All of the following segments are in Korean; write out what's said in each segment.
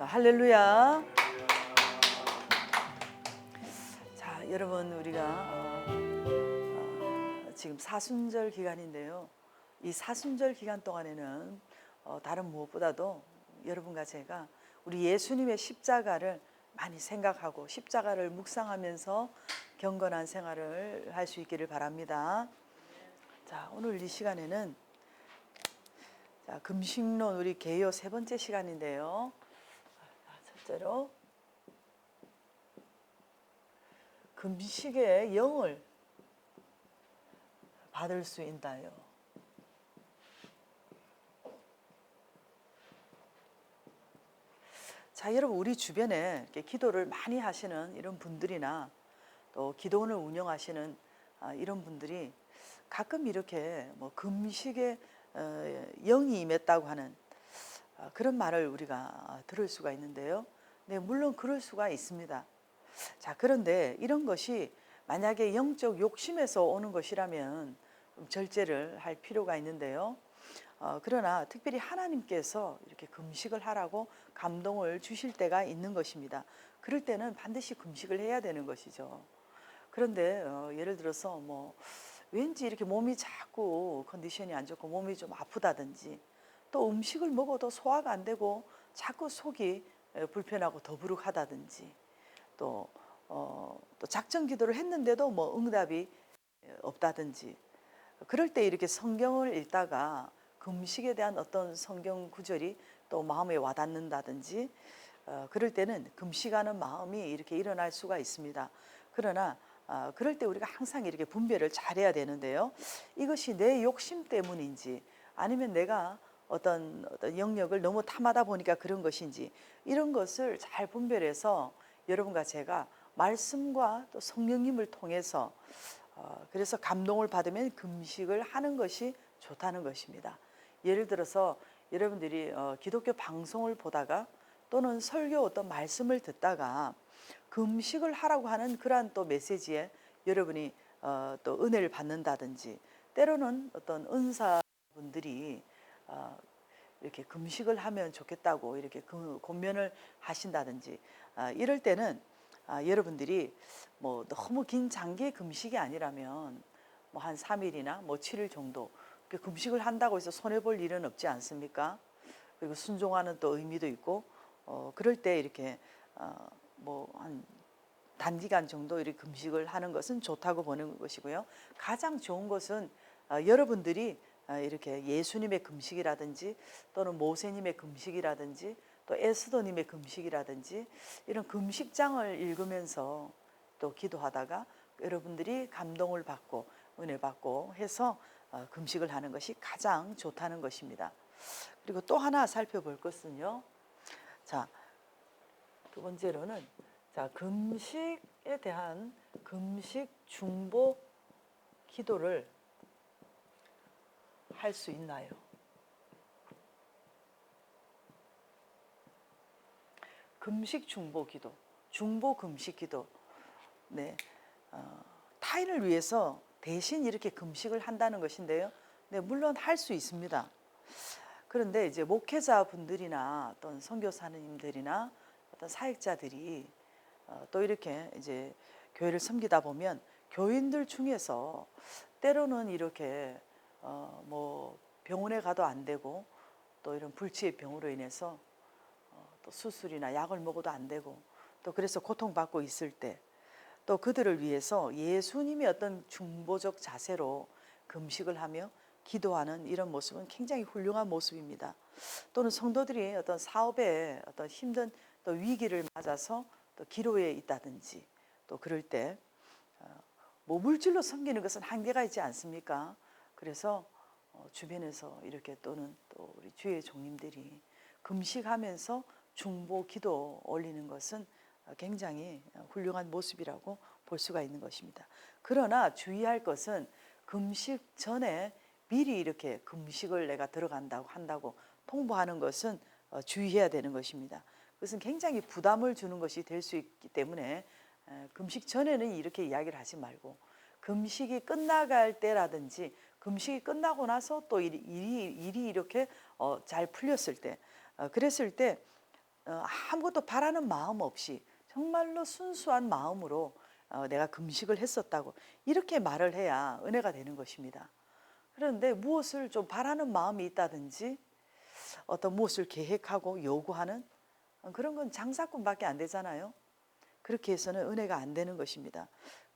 할렐루야. 자, 여러분 우리가 지금 사순절 기간인데요. 이 사순절 기간 동안에는 다른 무엇보다도 여러분과 제가 우리 예수님의 십자가를 많이 생각하고 십자가를 묵상하면서 경건한 생활을 할 수 있기를 바랍니다. 자, 오늘 이 시간에는 금식론 우리 개요 세 번째 시간인데요. 첫째로 금식의 영을 받을 수 있나요? 자, 여러분 우리 주변에 이렇게 기도를 많이 하시는 이런 분들이나 또 기도원을 운영하시는 이런 분들이 가끔 이렇게 뭐 금식에 영이 임했다고 하는 그런 말을 우리가 들을 수가 있는데요. 네, 물론 그럴 수가 있습니다. 자, 그런데 이런 것이 만약에 영적 욕심에서 오는 것이라면 좀 절제를 할 필요가 있는데요. 그러나 특별히 하나님께서 이렇게 금식을 하라고 감동을 주실 때가 있는 것입니다. 그럴 때는 반드시 금식을 해야 되는 것이죠. 그런데 예를 들어서 뭐 왠지 이렇게 몸이 자꾸 컨디션이 안 좋고 몸이 좀 아프다든지 또 음식을 먹어도 소화가 안 되고 자꾸 속이 불편하고 더부룩하다든지 또 작정 기도를 했는데도 뭐 응답이 없다든지 그럴 때 이렇게 성경을 읽다가 금식에 대한 어떤 성경 구절이 또 마음에 와닿는다든지 그럴 때는 금식하는 마음이 이렇게 일어날 수가 있습니다. 그러나 그럴 때 우리가 항상 이렇게 분별을 잘해야 되는데요. 이것이 내 욕심 때문인지 아니면 내가 어떤 영역을 너무 탐하다 보니까 그런 것인지 이런 것을 잘 분별해서 여러분과 제가 말씀과 또 성령님을 통해서 그래서 감동을 받으면 금식을 하는 것이 좋다는 것입니다. 예를 들어서 여러분들이 기독교 방송을 보다가 또는 설교 어떤 말씀을 듣다가 금식을 하라고 하는 그러한 또 메시지에 여러분이 또 은혜를 받는다든지 때로는 어떤 은사분들이 이렇게 금식을 하면 좋겠다고 이렇게 권면을 하신다든지 이럴 때는 여러분들이 뭐 너무 긴 장기의 금식이 아니라면 뭐 한 3일이나 뭐 7일 정도 금식을 한다고 해서 손해볼 일은 없지 않습니까? 그리고 순종하는 또 의미도 있고 그럴 때 이렇게 뭐 한 단기간 정도 이렇게 금식을 하는 것은 좋다고 보는 것이고요. 가장 좋은 것은 여러분들이 이렇게 예수님의 금식이라든지 또는 모세님의 금식이라든지 또 에스더님의 금식이라든지 이런 금식장을 읽으면서 또 기도하다가 여러분들이 감동을 받고 은혜 받고 해서 금식을 하는 것이 가장 좋다는 것입니다. 그리고 또 하나 살펴볼 것은요. 자, 두 번째로는 금식에 대한 금식 중보 기도를 할 수 있나요? 금식 중보 기도, 중보 금식 기도. 네, 타인을 위해서 대신 이렇게 금식을 한다는 것인데요. 네, 물론 할 수 있습니다. 그런데 이제 목회자분들이나 어떤 선교사님들이나 어떤 사역자들이 또 이렇게 이제 교회를 섬기다 보면 교인들 중에서 때로는 이렇게 뭐 병원에 가도 안 되고 또 이런 불치의 병으로 인해서 또 수술이나 약을 먹어도 안 되고 또 그래서 고통받고 있을 때 또 그들을 위해서 예수님의 어떤 중보적 자세로 금식을 하며 기도하는 이런 모습은 굉장히 훌륭한 모습입니다. 또는 성도들이 어떤 사업에 어떤 힘든 또 위기를 맞아서 또 기로에 있다든지 또 그럴 때 뭐 물질로 섬기는 것은 한계가 있지 않습니까? 그래서 주변에서 이렇게 또는 또 우리 주의 종님들이 금식하면서 중보 기도 올리는 것은 굉장히 훌륭한 모습이라고 볼 수가 있는 것입니다. 그러나 주의할 것은 금식 전에 미리 이렇게 금식을 내가 들어간다고 한다고 통보하는 것은 주의해야 되는 것입니다. 그것은 굉장히 부담을 주는 것이 될 수 있기 때문에 금식 전에는 이렇게 이야기를 하지 말고 금식이 끝나갈 때라든지 금식이 끝나고 나서 또 일이 이렇게 잘 풀렸을 때 그랬을 때 아무것도 바라는 마음 없이 정말로 순수한 마음으로 내가 금식을 했었다고 이렇게 말을 해야 은혜가 되는 것입니다. 그런데 무엇을 좀 바라는 마음이 있다든지 어떤 무엇을 계획하고 요구하는 그런 건 장사꾼밖에 안 되잖아요. 그렇게 해서는 은혜가 안 되는 것입니다.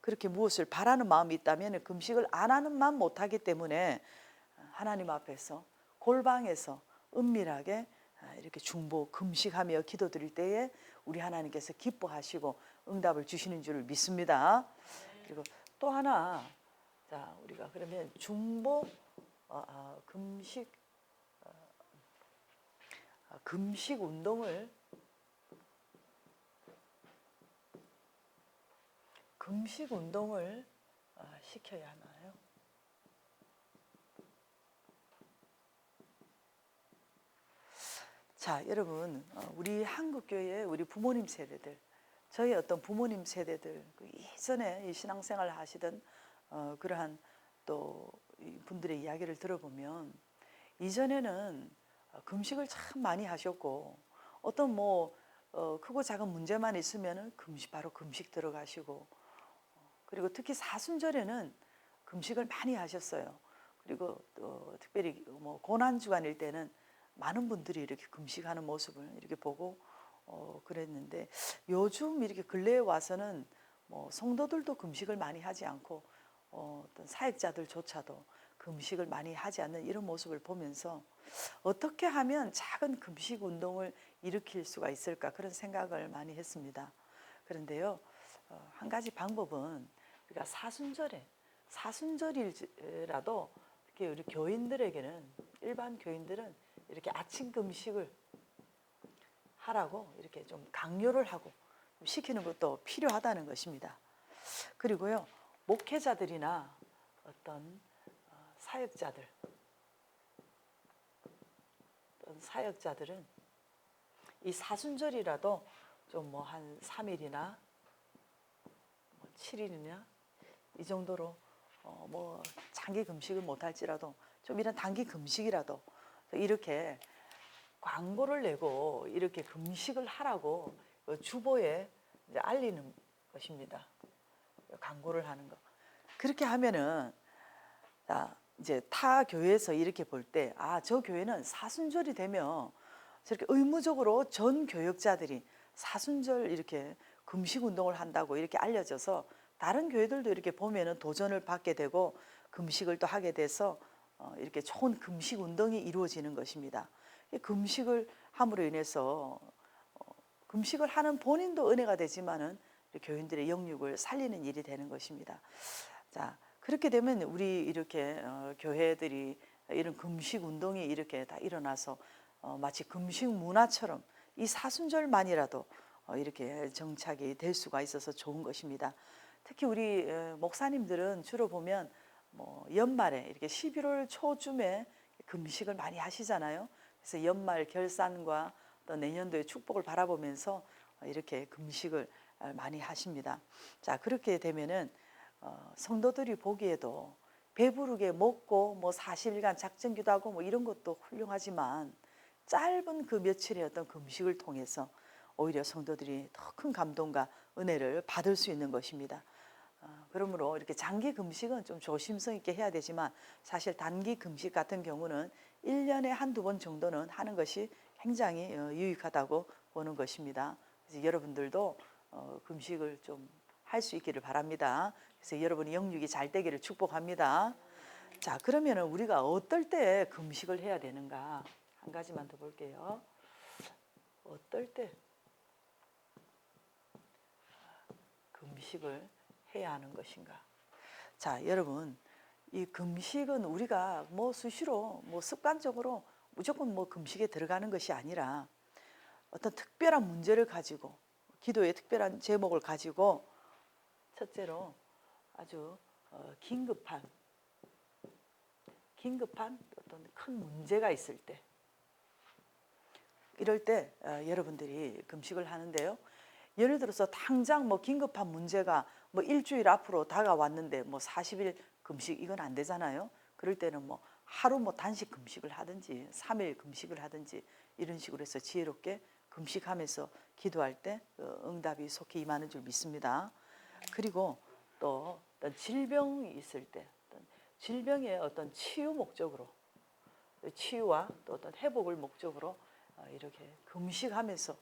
그렇게 무엇을 바라는 마음이 있다면 금식을 안 하는 만 못하기 때문에 하나님 앞에서 골방에서 은밀하게 이렇게 중보 금식하며 기도드릴 때에 우리 하나님께서 기뻐하시고 응답을 주시는 줄을 믿습니다. 그리고 또 하나, 자 우리가 그러면 중보 금식 운동을 시켜야 하나요? 자, 여러분, 우리 한국교회 우리 부모님 세대들, 저희 어떤 부모님 세대들, 그 이전에 이 신앙생활을 하시던 그러한 또 분들의 이야기를 들어보면 이전에는 금식을 참 많이 하셨고 어떤 뭐 크고 작은 문제만 있으면은 바로 금식 들어가시고 그리고 특히 사순절에는 금식을 많이 하셨어요. 그리고 또 특별히 뭐 고난 주간일 때는 많은 분들이 이렇게 금식하는 모습을 이렇게 보고 그랬는데 요즘 이렇게 근래에 와서는 뭐 성도들도 금식을 많이 하지 않고 어떤 사역자들조차도 금식을 많이 하지 않는 이런 모습을 보면서 어떻게 하면 작은 금식 운동을 일으킬 수가 있을까 그런 생각을 많이 했습니다. 그런데요, 한 가지 방법은 우리가 사순절이라도 이렇게 우리 교인들에게는 일반 교인들은 이렇게 아침 금식을 하라고 이렇게 좀 강요를 하고 시키는 것도 필요하다는 것입니다. 그리고요, 목회자들이나 어떤 사역자들은 이 사순절이라도 좀 뭐 한 3일이나 7일이나 이 정도로 뭐 장기 금식을 못할지라도 좀 이런 단기 금식이라도 이렇게 광고를 내고 이렇게 금식을 하라고 주보에 이제 알리는 것입니다. 광고를 하는 거. 그렇게 하면은 이제 타 교회에서 이렇게 볼 때 저 교회는 사순절이 되면 저렇게 의무적으로 전 교역자들이 사순절 이렇게 금식 운동을 한다고 이렇게 알려져서 다른 교회들도 이렇게 보면은 도전을 받게 되고 금식을 또 하게 돼서 이렇게 좋은 금식 운동이 이루어지는 것입니다. 금식을 함으로 인해서 금식을 하는 본인도 은혜가 되지만은 교인들의 영육을 살리는 일이 되는 것입니다. 자, 그렇게 되면 우리 이렇게 교회들이 이런 금식 운동이 이렇게 다 일어나서 마치 금식 문화처럼 이 사순절만이라도 이렇게 정착이 될 수가 있어서 좋은 것입니다. 특히 우리 목사님들은 주로 보면 뭐 연말에 이렇게 11월 초쯤에 금식을 많이 하시잖아요. 그래서 연말 결산과 또 내년도의 축복을 바라보면서 이렇게 금식을 많이 하십니다. 자, 그렇게 되면은 성도들이 보기에도 배부르게 먹고 뭐 40일간 작정기도 하고 뭐 이런 것도 훌륭하지만 짧은 그 며칠의 어떤 금식을 통해서 오히려 성도들이 더 큰 감동과 은혜를 받을 수 있는 것입니다. 그러므로 이렇게 장기 금식은 좀 조심성 있게 해야 되지만 사실 단기 금식 같은 경우는 1년에 한두 번 정도는 하는 것이 굉장히 유익하다고 보는 것입니다. 그래서 여러분들도 금식을 좀 할 수 있기를 바랍니다. 그래서 여러분의 영육이 잘 되기를 축복합니다. 자, 그러면은 우리가 어떨 때 금식을 해야 되는가? 한 가지만 더 볼게요. 어떨 때 금식을 해야 하는 것인가? 자, 여러분, 이 금식은 우리가 뭐 수시로 뭐 습관적으로 무조건 뭐 금식에 들어가는 것이 아니라 어떤 특별한 문제를 가지고 기도의 특별한 제목을 가지고 첫째로 아주 긴급한 어떤 큰 문제가 있을 때 이럴 때 여러분들이 금식을 하는데요. 예를 들어서 당장 뭐 긴급한 문제가 뭐 일주일 앞으로 다가왔는데 뭐 40일 금식 이건 안 되잖아요. 그럴 때는 뭐 하루 뭐 단식 금식을 하든지 3일 금식을 하든지 이런 식으로 해서 지혜롭게 금식하면서 기도할 때 응답이 속히 임하는 줄 믿습니다. 그리고 또 어떤 질병이 있을 때 어떤 질병의 어떤 치유 목적으로 치유와 또 어떤 회복을 목적으로 이렇게 금식하면서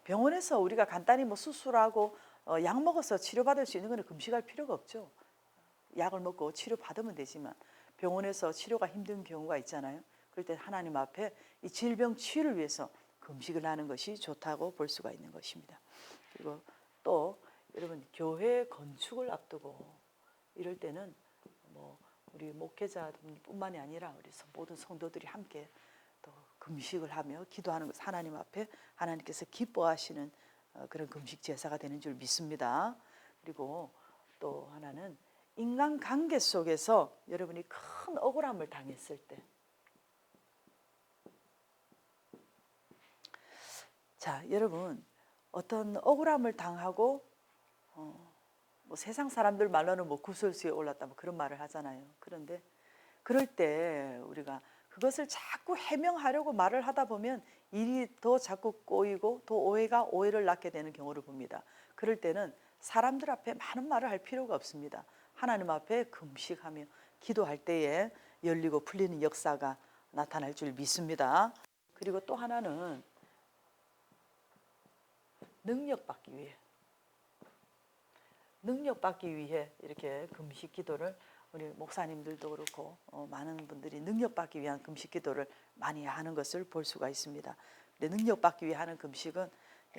병원에서 우리가 간단히 뭐 수술하고 약 먹어서 치료받을 수 있는 거는 금식할 필요가 없죠. 약을 먹고 치료받으면 되지만 병원에서 치료가 힘든 경우가 있잖아요. 그럴 때 하나님 앞에 이 질병 치유를 위해서 금식을 하는 것이 좋다고 볼 수가 있는 것입니다. 그리고 또 여러분 교회 건축을 앞두고 이럴 때는 뭐 우리 목회자뿐만이 아니라 우리 모든 성도들이 함께 또 금식을 하며 기도하는 것, 하나님 앞에 하나님께서 기뻐하시는 그런 금식 제사가 되는 줄 믿습니다. 그리고 또 하나는 인간관계 속에서 여러분이 큰 억울함을 당했을 때, 자 여러분 어떤 억울함을 당하고 뭐 세상 사람들 말로는 뭐 구설수에 올랐다 뭐 그런 말을 하잖아요. 그런데 그럴 때 우리가 그것을 자꾸 해명하려고 말을 하다 보면 일이 더 자꾸 꼬이고 더 오해가 오해를 낳게 되는 경우를 봅니다. 그럴 때는 사람들 앞에 많은 말을 할 필요가 없습니다. 하나님 앞에 금식하며 기도할 때에 열리고 풀리는 역사가 나타날 줄 믿습니다. 그리고 또 하나는 능력받기 위해 이렇게 금식 기도를 우리 목사님들도 그렇고 많은 분들이 능력받기 위한 금식 기도를 많이 하는 것을 볼 수가 있습니다. 근데 능력받기 위해 하는 금식은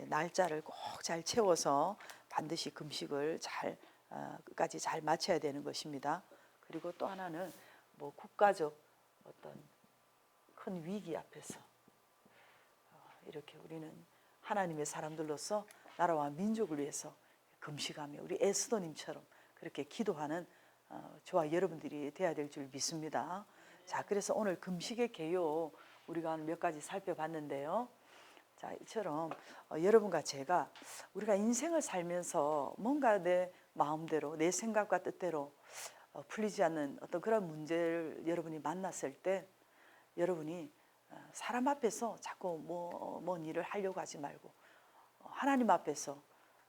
날짜를 꼭 잘 채워서 반드시 금식을 끝까지 잘 마쳐야 되는 것입니다. 그리고 또 하나는 뭐 국가적 어떤 큰 위기 앞에서 이렇게 우리는 하나님의 사람들로서 나라와 민족을 위해서 금식하며 우리 에스더님처럼 그렇게 기도하는 저와 여러분들이 돼야 될 줄 믿습니다. 자, 그래서 오늘 금식의 개요 우리가 몇 가지 살펴봤는데요. 자, 이처럼 여러분과 제가 우리가 인생을 살면서 뭔가 내 마음대로 내 생각과 뜻대로 풀리지 않는 어떤 그런 문제를 여러분이 만났을 때 여러분이 사람 앞에서 자꾸 뭔 일을 하려고 하지 말고 하나님 앞에서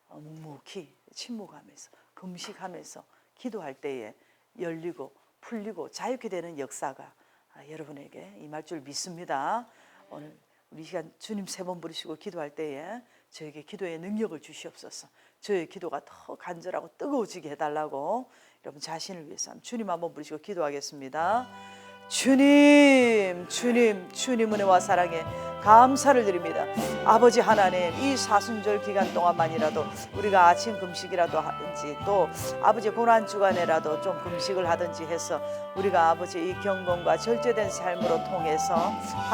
묵묵히 침묵하면서 금식하면서 기도할 때에 열리고 풀리고 자유케 되는 역사가 여러분에게 임할 줄 믿습니다. 오늘 우리 시간 주님 3번 부르시고 기도할 때에 저에게 기도의 능력을 주시옵소서. 저의 기도가 더 간절하고 뜨거워지게 해달라고 여러분 자신을 위해서 주님 한번 부르시고 기도하겠습니다. 주님, 주님, 주님 은혜와 사랑에 감사를 드립니다. 아버지 하나님, 이 사순절 기간 동안만이라도 우리가 아침 금식이라도 하든지 또 아버지 고난 주간에라도 좀 금식을 하든지 해서 우리가 아버지 이 경건과 절제된 삶으로 통해서